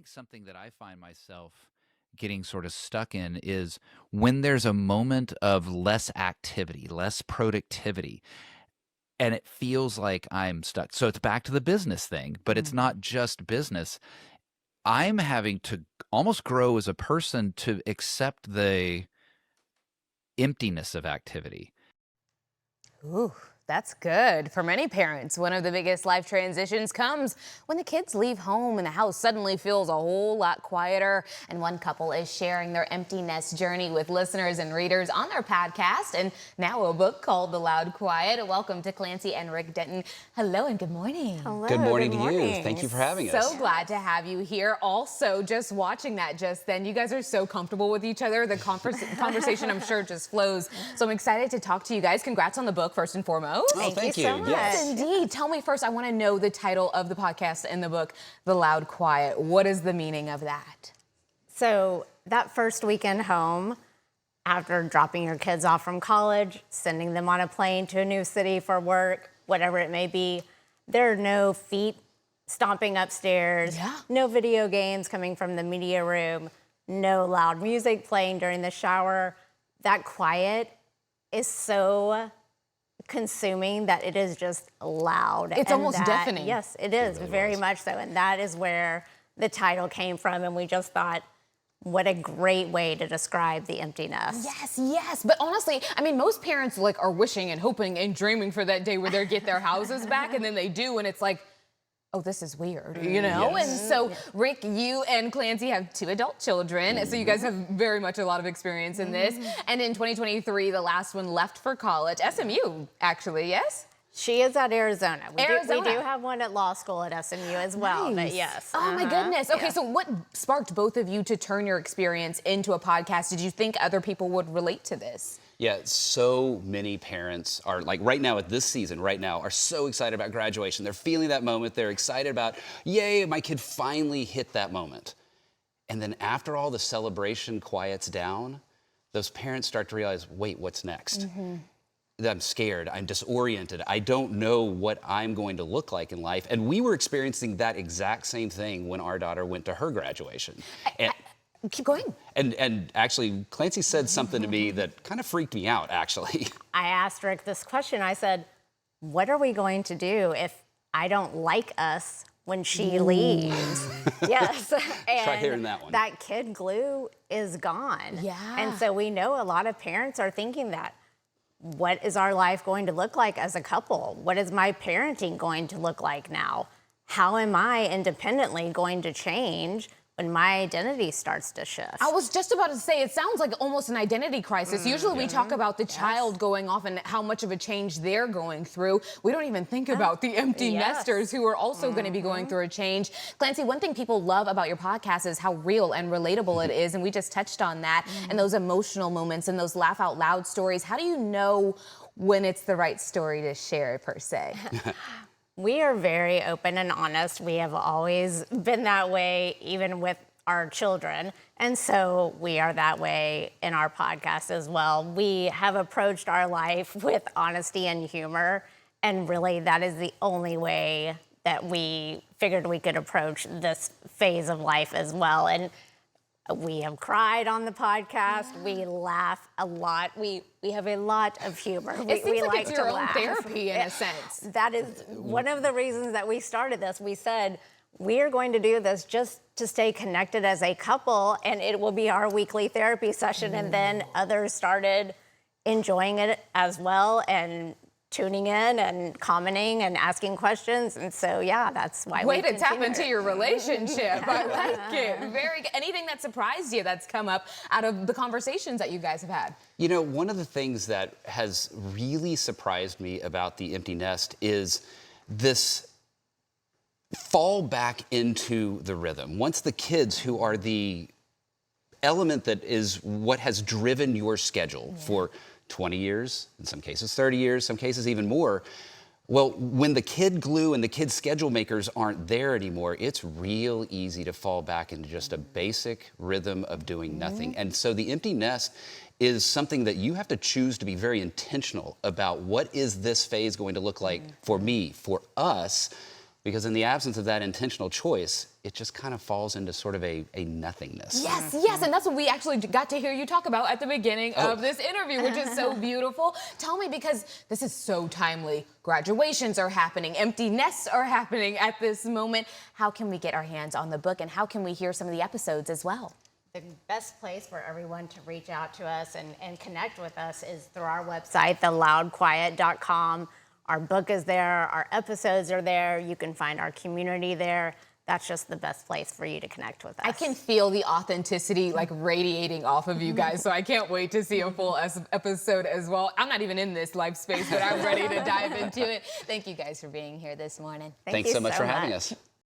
think something that I find myself getting sort of stuck in is when there's a moment of less activity, less productivity, and it feels like I'm stuck. So it's back to the business thing, but it's not just business. I'm having to almost grow as a person to accept the emptiness of activity. Ooh, that's good. For many parents, one of the biggest life transitions comes when the kids leave home and the house suddenly feels a whole lot quieter. And one couple is sharing their empty nest journey with listeners and readers on their podcast and now a book called The Loud Quiet. Welcome to Clancy and Rick Denton. Hello and good morning. Hello. Good morning to you. Thank you for having us. So glad to have you here. Also, just watching that just then, you guys are so comfortable with each other. The conversation, I'm sure, just flows. So I'm excited to talk to you guys. Congrats on the book, first and foremost. Oh, thank you so much. Yes, indeed. Tell me first, I want to know the title of the podcast and the book, The Loud Quiet. What is the meaning of that? So that first weekend home, after dropping your kids off from college, sending them on a plane to a new city for work, whatever it may be, there are no feet stomping upstairs, no video games coming from the media room, no loud music playing during the shower. That quiet is so consuming that it is just loud. It's almost deafening. Yes, it is, very much so. And that is where the title came from. And we just thought, what a great way to describe the empty nest. Yes, yes. But honestly, I mean, most parents are wishing and hoping and dreaming for that day where they get their houses back, and then they do, and it's like, oh, this is weird, you know? Yes. And so, Rick, you and Clancy have 2 adult children, so you guys have very much a lot of experience in this. And in 2023, the last one left for college. SMU, actually, yes? She is at Arizona. We Arizona. do have one at law school at SMU as well, Nice. but yes. Oh my goodness. Okay, Yeah. so what sparked both of you to turn your experience into a podcast? Did you think other people would relate to this? Yeah, so many parents are like right now at this season, right now, are so excited about graduation. They're feeling that moment. They're excited about, yay, my kid finally hit that moment. And then after all the celebration quiets down, those parents start to realize, wait, what's next? I'm scared, I'm disoriented, I don't know what I'm going to look like in life. And we were experiencing that exact same thing when our daughter went to her graduation. Keep going. And actually, Clancy said something to me that kind of freaked me out, actually. I asked Rick this question. I said, what are we going to do if I don't like us when she leaves? Yes. And Try hearing that one. that kid glue is gone. Yeah. And so we know a lot of parents are thinking that. What is our life going to look like as a couple? What is my parenting going to look like now? How am I independently going to change when my identity starts to shift? I was just about to say, it sounds like almost an identity crisis. Usually we talk about the child going off and how much of a change they're going through. We don't even think about the empty nesters who are also going to be going through a change. Clancy, one thing people love about your podcast is how real and relatable it is, and we just touched on that, and those emotional moments and those laugh out loud stories. How do you know when it's the right story to share, per se? We are very open and honest. We have always been that way, even with our children. And so we are that way in our podcast as well. We have approached our life with honesty and humor. And really, that is the only way that we figured we could approach this phase of life as well. And we have cried on the podcast. We laugh a lot. We have a lot of humor. It seems like it's your own laugh. therapy in a sense. That is one of the reasons that we started this. We said, we are going to do this just to stay connected as a couple, and it will be our weekly therapy session. And then others started enjoying it as well and tuning in and commenting and asking questions. And so, yeah, that's why Way we to tap continue. into your relationship. I like it. Very good. Anything that surprised you that's come up out of the conversations that you guys have had? You know, one of the things that has really surprised me about the empty nest is this fall back into the rhythm. Once the kids, who are the element that is what has driven your schedule for 20 years, in some cases 30 years, some cases even more. Well, when the kid glue and the kid schedule makers aren't there anymore, it's real easy to fall back into just a basic rhythm of doing nothing. And so the empty nest is something that you have to choose to be very intentional about. What is this phase going to look like for me, for us? Because in the absence of that intentional choice, it just kind of falls into sort of a nothingness. Yes, yes, and that's what we actually got to hear you talk about at the beginning of this interview, which is so beautiful. Tell me, because this is so timely. Graduations are happening, empty nests are happening at this moment. How can we get our hands on the book, and how can we hear some of the episodes as well? The best place for everyone to reach out to us and connect with us is through our website, theloudquiet.com. Our book is there, our episodes are there, you can find our community there. That's just the best place for you to connect with us. I can feel the authenticity like radiating off of you guys, so I can't wait to see a full episode as well. I'm not even in this life space, but I'm ready to dive into it. Thank you guys for being here this morning. Thanks so much for having us.